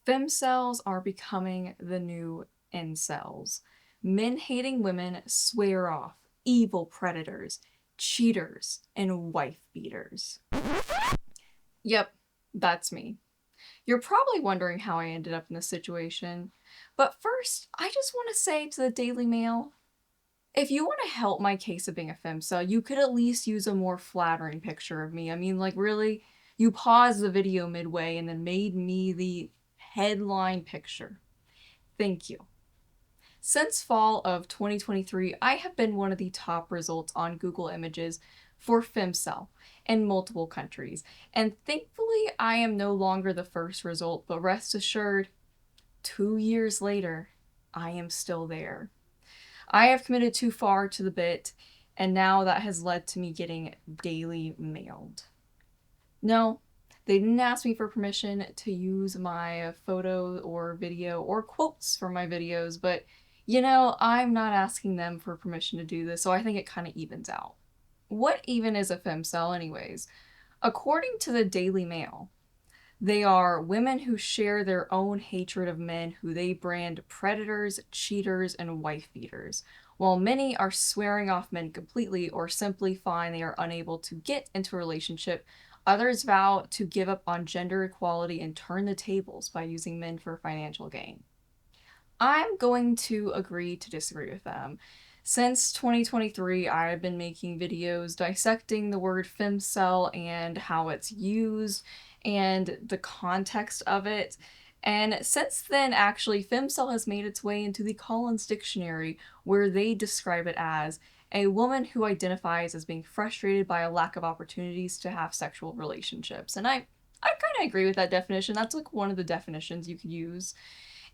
Femcels are becoming the new incels. Men-hating women swear off evil predators, cheaters, and wife beaters. Yep, that's me. You're probably wondering how I ended up in this situation. But first, I just want to say to the Daily Mail, if you want to help my case of being a femcel, you could at least use a more flattering picture of me. I mean, like, really? You paused the video midway and then made me the headline picture. Thank you. Since fall of 2023, I have been one of the top results on Google Images for femcel in multiple countries. And thankfully, I am no longer the first result, but rest assured, 2 years later, I am still there. I have committed too far to the bit, and now that has led to me getting daily mailed. No, they didn't ask me for permission to use my photo or video or quotes from my videos, but I'm not asking them for permission to do this, so I think it kind of evens out. What even is a femcel anyways? According to the Daily Mail, they are women who share their own hatred of men who they brand predators, cheaters, and wife beaters. While many are swearing off men completely or simply find they are unable to get into a relationship, others vow to give up on gender equality and turn the tables by using men for financial gain. I'm going to agree to disagree with them. Since 2023, I've been making videos dissecting the word femcel and how it's used and the context of it. And since then, actually, femcel has made its way into the Collins Dictionary, where they describe it as a woman who identifies as being frustrated by a lack of opportunities to have sexual relationships. And I kind of agree with that definition. That's like one of the definitions you could use.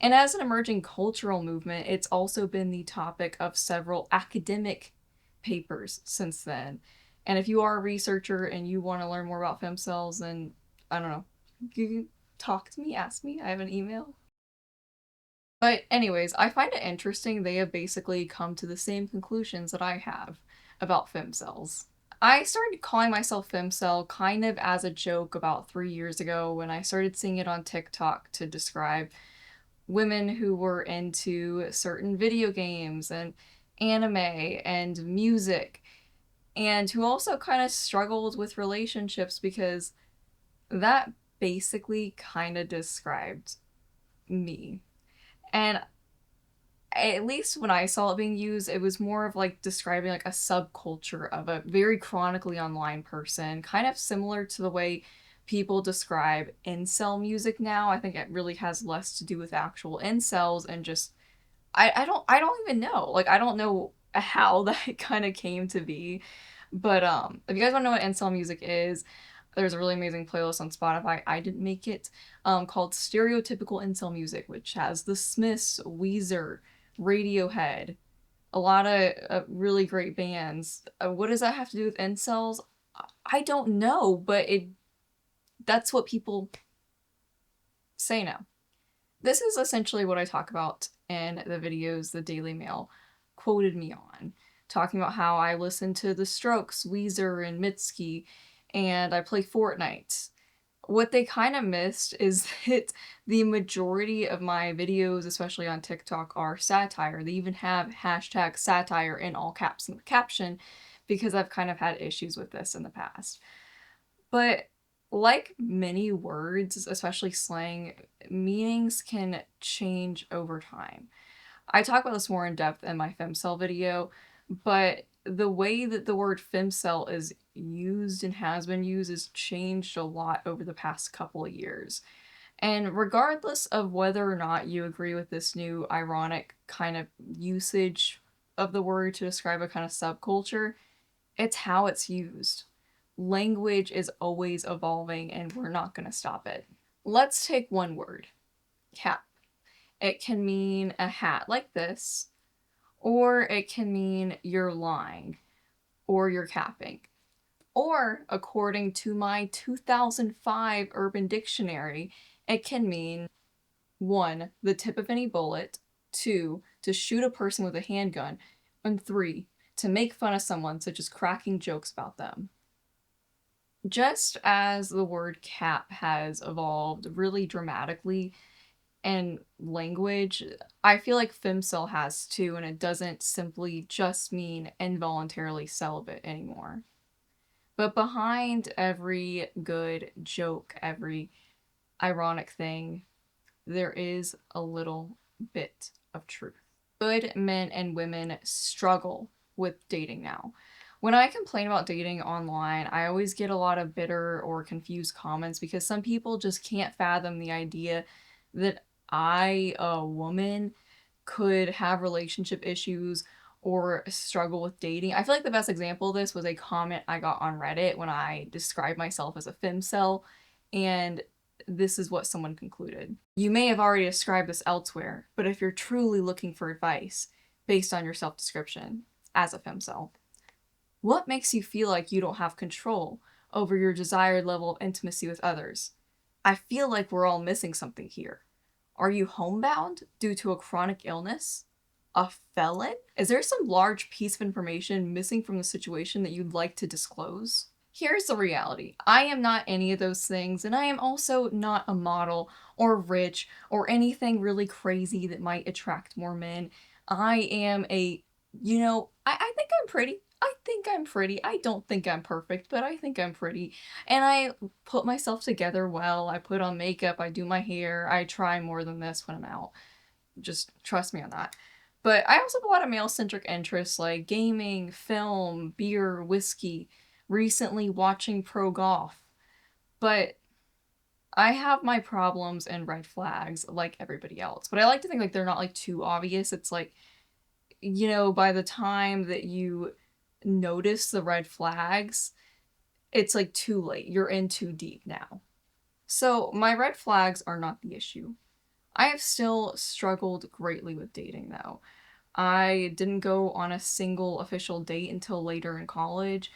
And as an emerging cultural movement, it's also been the topic of several academic papers since then. And if you are a researcher and you want to learn more about femcels, then I don't know, you can talk to me, ask me. I have an email. But anyways, I find it interesting they have basically come to the same conclusions that I have about femcels. I started calling myself femcel kind of as a joke about 3 years ago when I started seeing it on TikTok to describe women who were into certain video games and anime and music, and who also kind of struggled with relationships because that basically kind of described me. And at least when I saw it being used, it was more of like describing like a subculture of a very chronically online person, kind of similar to the way people describe incel music now. I think it really has less to do with actual incels and just I don't even know. Like I don't know how that kind of came to be. But if you guys want to know what incel music is, there's a really amazing playlist on Spotify. I didn't make it, called Stereotypical Incel Music, which has The Smiths, Weezer, Radiohead, a lot of really great bands. What does that have to do with incels? I don't know, but that's what people say now. This is essentially what I talk about in the videos the Daily Mail quoted me on, talking about how I listen to The Strokes, Weezer, and Mitski, and I play Fortnite. What they kind of missed is that the majority of my videos, especially on TikTok, are satire. They even have hashtag satire in all caps in the caption because I've kind of had issues with this in the past. But like many words, especially slang, meanings can change over time. I talk about this more in depth in my femcel video, but the way that the word femcel is used and has been used has changed a lot over the past couple of years. And regardless of whether or not you agree with this new ironic kind of usage of the word to describe a kind of subculture, it's how it's used. Language is always evolving and we're not going to stop it. Let's take one word, cap. It can mean a hat like this, or it can mean you're lying, or you're capping. Or, according to my 2005 Urban Dictionary, it can mean 1. The tip of any bullet, 2. To shoot a person with a handgun, and 3. To make fun of someone, such as cracking jokes about them. Just as the word cap has evolved really dramatically, and language, I feel like femcel has too, and it doesn't simply just mean involuntarily celibate anymore. But behind every good joke, every ironic thing, there is a little bit of truth. Good men and women struggle with dating now. When I complain about dating online, I always get a lot of bitter or confused comments because some people just can't fathom the idea that I, a woman, could have relationship issues or struggle with dating. I feel like the best example of this was a comment I got on Reddit when I described myself as a femcel, and this is what someone concluded. You may have already described this elsewhere, but if you're truly looking for advice based on your self-description as a femcel, what makes you feel like you don't have control over your desired level of intimacy with others? I feel like we're all missing something here. Are you homebound due to a chronic illness? A felon? Is there some large piece of information missing from the situation that you'd like to disclose? Here's the reality. I am not any of those things, and I am also not a model or rich or anything really crazy that might attract more men. I am I think I'm pretty. I think I'm pretty. I don't think I'm perfect, but I think I'm pretty. And I put myself together well. I put on makeup. I do my hair. I try more than this when I'm out. Just trust me on that. But I also have a lot of male-centric interests like gaming, film, beer, whiskey, recently watching pro golf. But I have my problems and red flags like everybody else. But I like to think like they're not like too obvious. It's like, by the time that you notice the red flags, it's like too late. You're in too deep now. So my red flags are not the issue. I have still struggled greatly with dating though. I didn't go on a single official date until later in college.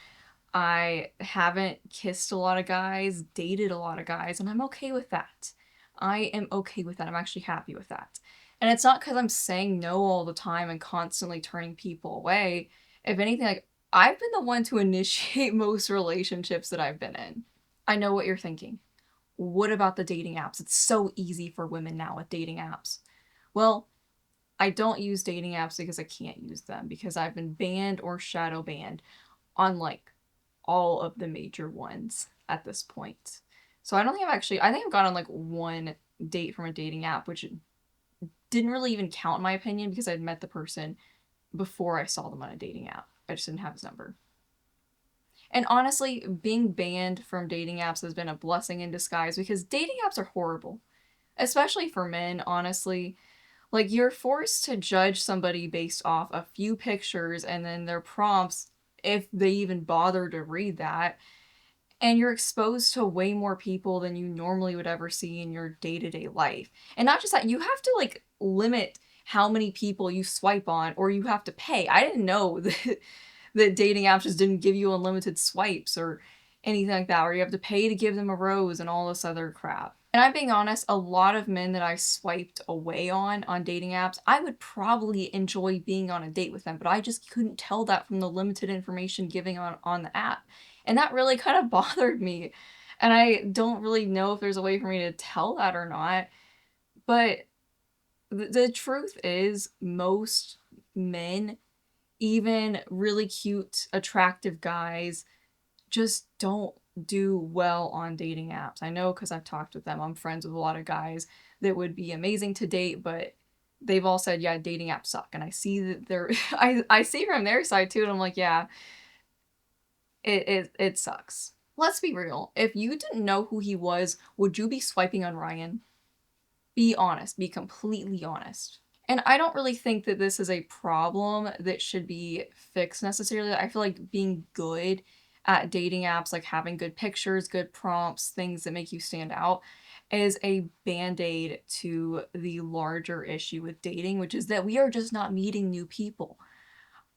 I haven't kissed a lot of guys, dated a lot of guys, and I'm okay with that. I am okay with that. I'm actually happy with that. And it's not because I'm saying no all the time and constantly turning people away. If anything, like, I've been the one to initiate most relationships that I've been in. I know what you're thinking. What about the dating apps? It's so easy for women now with dating apps. Well, I don't use dating apps because I can't use them because I've been banned or shadow banned on like all of the major ones at this point. So I think I've gone on like one date from a dating app, which didn't really even count in my opinion because I'd met the person before I saw them on a dating app. I just didn't have his number. And honestly, being banned from dating apps has been a blessing in disguise because dating apps are horrible, especially for men, honestly. Like, you're forced to judge somebody based off a few pictures and then their prompts, if they even bother to read that. And you're exposed to way more people than you normally would ever see in your day-to-day life. And not just that, you have to, like, limit how many people you swipe on, or you have to pay. I didn't know that dating apps just didn't give you unlimited swipes or anything like that, or you have to pay to give them a rose and all this other crap. And I'm being honest, a lot of men that I swiped away on dating apps, I would probably enjoy being on a date with them, but I just couldn't tell that from the limited information given on the app. And that really kind of bothered me. And I don't really know if there's a way for me to tell that or not. But the truth is, most men, even really cute, attractive guys, just don't do well on dating apps. I know because I've talked with them. I'm friends with a lot of guys that would be amazing to date, but they've all said, yeah, dating apps suck. And I see that they're, I see from their side too, and I'm like, yeah, it sucks. Let's be real. If you didn't know who he was, would you be swiping on Ryan? Be honest. Be completely honest. And I don't really think that this is a problem that should be fixed necessarily. I feel like being good at dating apps, like having good pictures, good prompts, things that make you stand out, is a band-aid to the larger issue with dating, which is that we are just not meeting new people.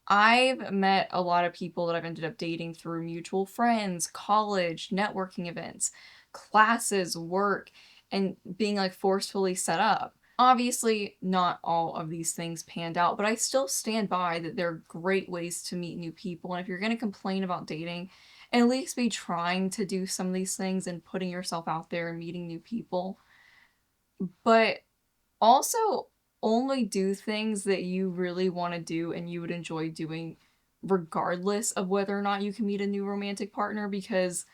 I've met a lot of people that I've ended up dating through mutual friends, college, networking events, classes, work, and being like forcefully set up. Obviously, not all of these things panned out, but I still stand by that they're great ways to meet new people. And if you're going to complain about dating, at least be trying to do some of these things and putting yourself out there and meeting new people. But Also, only do things that you really want to do and you would enjoy doing regardless of whether or not you can meet a new romantic partner, because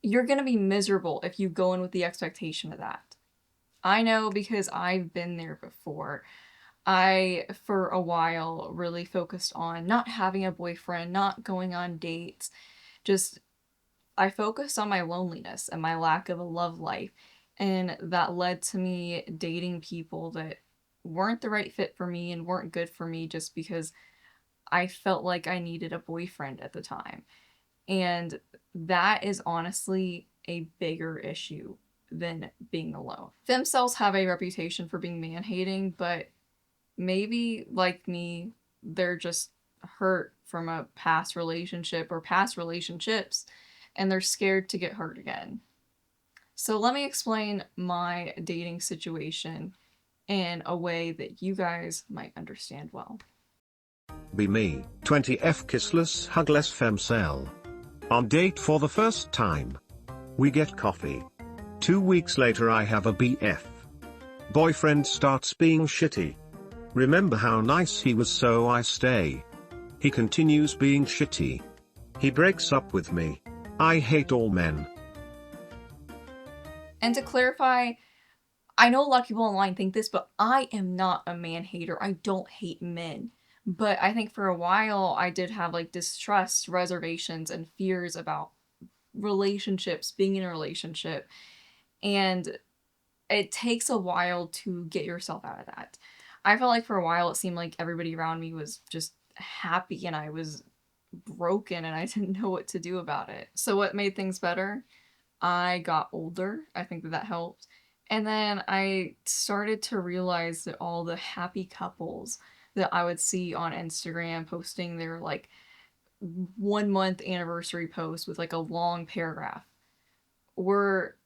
you're going to be miserable if you go in with the expectation of that. I know because I've been there before. I, for a while, really focused on not having a boyfriend, not going on dates. Just, I focused on my loneliness and my lack of a love life. And that led to me dating people that weren't the right fit for me and weren't good for me just because I felt like I needed a boyfriend at the time. And that is honestly a bigger issue than being alone. Femcels have a reputation for being man-hating, but maybe, like me, they're just hurt from a past relationship or past relationships, and they're scared to get hurt again. So let me explain my dating situation in a way that you guys might understand well. Be me, 20F kissless hugless femcel. On date for the first time. We get coffee. 2 weeks later I have a BF. Boyfriend starts being shitty. Remember how nice he was, so I stay. He continues being shitty. He breaks up with me. I hate all men. And to clarify, I know a lot of people online think this, but I am not a man hater. I don't hate men. But I think for a while I did have like distrust, reservations, and fears about relationships, being in a relationship. And it takes a while to get yourself out of that. I felt like for a while it seemed like everybody around me was just happy and I was broken and I didn't know what to do about it. So what made things better? I got older. I think that helped. And then I started to realize that all the happy couples that I would see on Instagram posting their like 1 month anniversary post with like a long paragraph were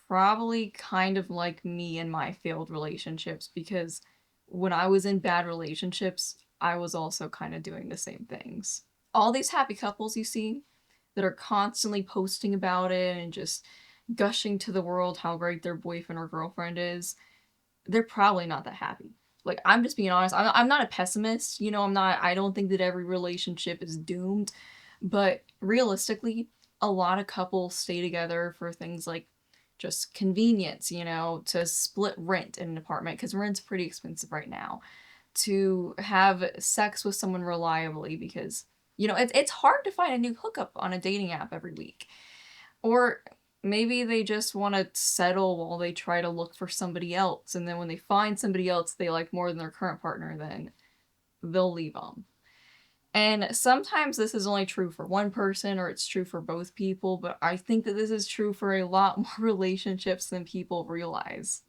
probably kind of like me in my failed relationships, because when I was in bad relationships, I was also kind of doing the same things. All these happy couples you see that are constantly posting about it and just gushing to the world how great their boyfriend or girlfriend is, they're probably not that happy. Like, I'm just being honest. I'm not a pessimist. You know, I don't think that every relationship is doomed. But realistically, a lot of couples stay together for things like just convenience, you know, to split rent in an apartment because rent's pretty expensive right now, to have sex with someone reliably because, you know, it's hard to find a new hookup on a dating app every week. Or maybe they just want to settle while they try to look for somebody else, and then when they find somebody else they like more than their current partner, then they'll leave them. And sometimes this is only true for one person or it's true for both people, but I think that this is true for a lot more relationships than people realize.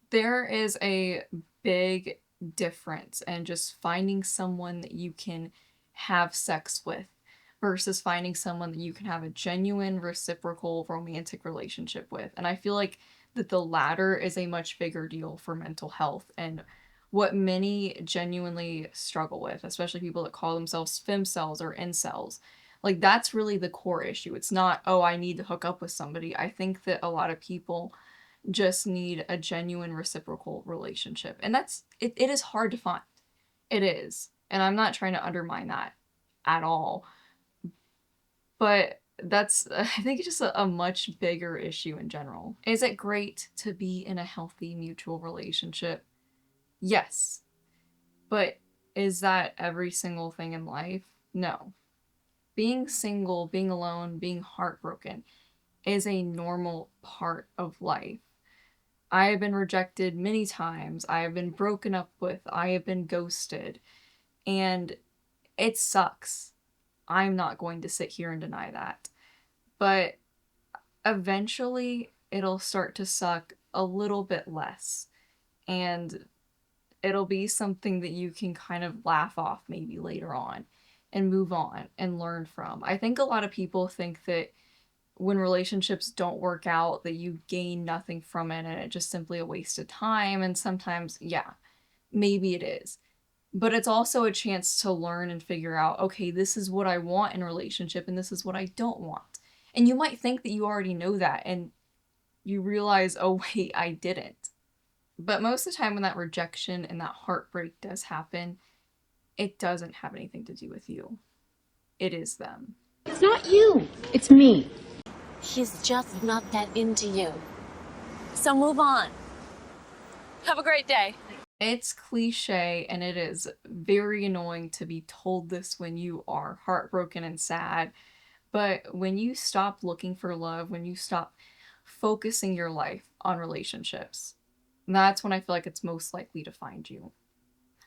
There is a big difference in just finding someone that you can have sex with versus finding someone that you can have a genuine, reciprocal, romantic relationship with. And I feel like that the latter is a much bigger deal for mental health and what many genuinely struggle with, especially people that call themselves femcels or incels. Like, that's really the core issue. It's not, oh, I need to hook up with somebody. I think that a lot of people just need a genuine reciprocal relationship. And it is hard to find. It is. And I'm not trying to undermine that at all. But that's, I think it's just a much bigger issue in general. Is it great to be in a healthy mutual relationship? Yes. But is that every single thing in life? No. Being single, being alone, being heartbroken is a normal part of life. I have been rejected many times. I have been broken up with. I have been ghosted. And it sucks. I'm not going to sit here and deny that. But eventually, it'll start to suck a little bit less. And it'll be something that you can kind of laugh off maybe later on and move on and learn from. I think a lot of people think that when relationships don't work out, that you gain nothing from it and it's just simply a waste of time. And sometimes, yeah, maybe it is. But it's also a chance to learn and figure out, okay, this is what I want in a relationship and this is what I don't want. And you might think that you already know that and you realize, oh, wait, I didn't. But most of the time when that rejection and that heartbreak does happen, it doesn't have anything to do with you. It is them. It's not you. It's me. He's just not that into you. So move on. Have a great day. It's cliche and it is very annoying to be told this when you are heartbroken and sad. But when you stop looking for love, when you stop focusing your life on relationships, that's when I feel like it's most likely to find you.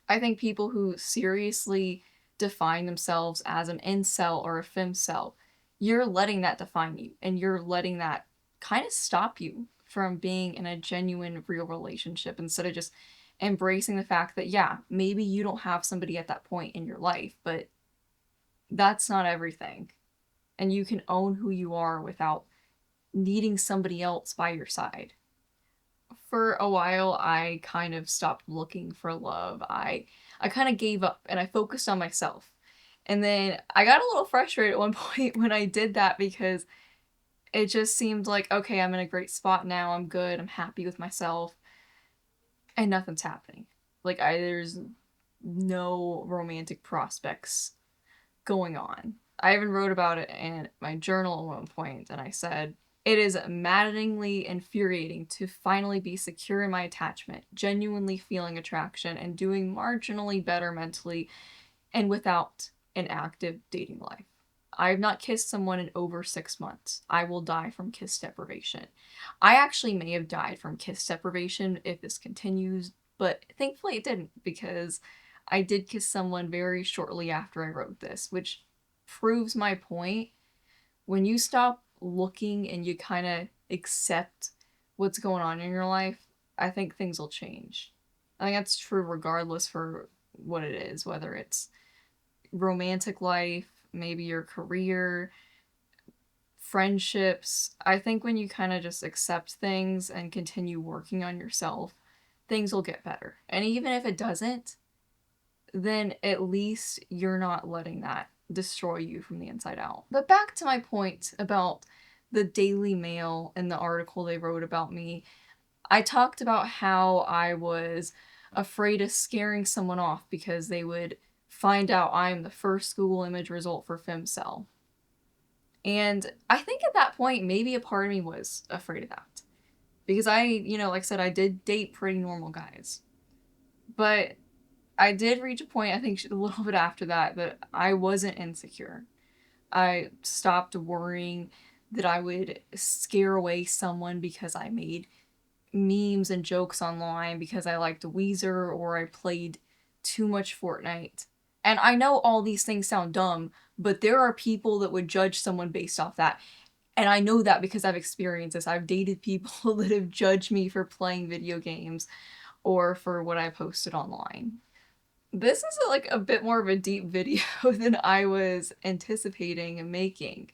I think people who seriously define themselves as an incel or a femcel, you're letting that define you, and you're letting that kind of stop you from being in a genuine, real relationship instead of just embracing the fact that, yeah, maybe you don't have somebody at that point in your life, but that's not everything. And you can own who you are without needing somebody else by your side. For a while, I kind of stopped looking for love. I kind of gave up and I focused on myself. And then I got a little frustrated at one point when I did that because it just seemed like, okay, I'm in a great spot now. I'm good. I'm happy with myself. And nothing's happening. Like, there's no romantic prospects going on. I even wrote about it in my journal at one point, and I said, it is maddeningly infuriating to finally be secure in my attachment, genuinely feeling attraction, and doing marginally better mentally and without an active dating life. I have not kissed someone in over 6 months. I will die from kiss deprivation. I actually may have died from kiss deprivation if this continues, but thankfully it didn't because I did kiss someone very shortly after I wrote this, which proves my point. When you stop looking and you kind of accept what's going on in your life, I think things will change. I think that's true regardless for what it is, whether it's romantic life, maybe your career, friendships. I think when you kind of just accept things and continue working on yourself, things will get better. And even if it doesn't, then at least you're not letting that destroy you from the inside out. But back to my point about the Daily Mail and the article they wrote about me, I talked about how I was afraid of scaring someone off because they would find out I'm the first Google image result for Femcel. And I think at that point, maybe a part of me was afraid of that. Because I, like I said, I did date pretty normal guys. But I did reach a point, I think a little bit after that I wasn't insecure. I stopped worrying that I would scare away someone because I made memes and jokes online because I liked Weezer or I played too much Fortnite. And I know all these things sound dumb, but there are people that would judge someone based off that. And I know that because I've experienced this. I've dated people that have judged me for playing video games or for what I posted online. This is like a bit more of a deep video than I was anticipating and making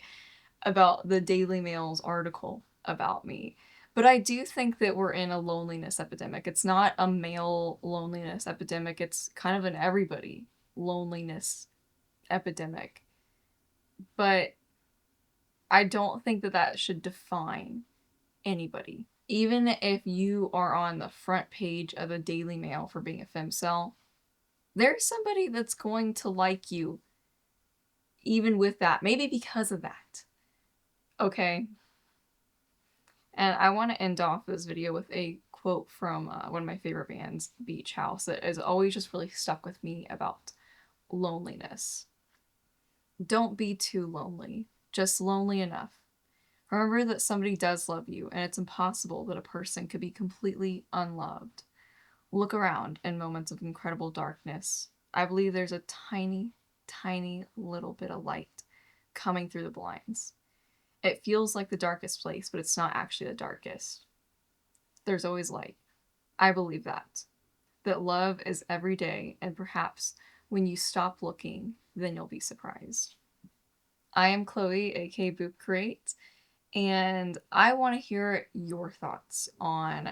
about the Daily Mail's article about me. But I do think that we're in a loneliness epidemic. It's not a male loneliness epidemic. It's kind of an everybody loneliness epidemic. But I don't think that should define anybody. Even if you are on the front page of the Daily Mail for being a femcel, there's somebody that's going to like you even with that. Maybe because of that. Okay? And I want to end off this video with a quote from one of my favorite bands, Beach House, that has always just really stuck with me about loneliness. Don't be too lonely. Just lonely enough. Remember that somebody does love you, and it's impossible that a person could be completely unloved. Look around in moments of incredible darkness. I believe there's a tiny, tiny little bit of light coming through the blinds. It feels like the darkest place, but it's not actually the darkest. There's always light. I believe that. That love is every day, and perhaps when you stop looking, then you'll be surprised. I am Chloe, aka Boop Crate, and I want to hear your thoughts on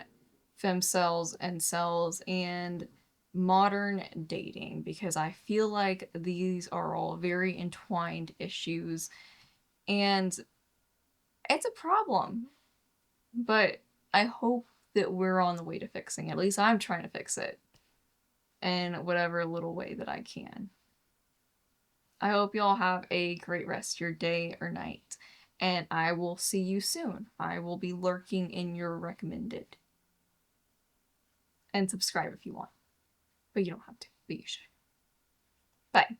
femcels and cells and modern dating, because I feel like these are all very entwined issues, and it's a problem. But I hope that we're on the way to fixing it. At least I'm trying to fix it in whatever little way that I can. I hope y'all have a great rest of your day or night, and I will see you soon. I will be lurking in your recommended. And subscribe if you want. But you don't have to, but you should. Bye.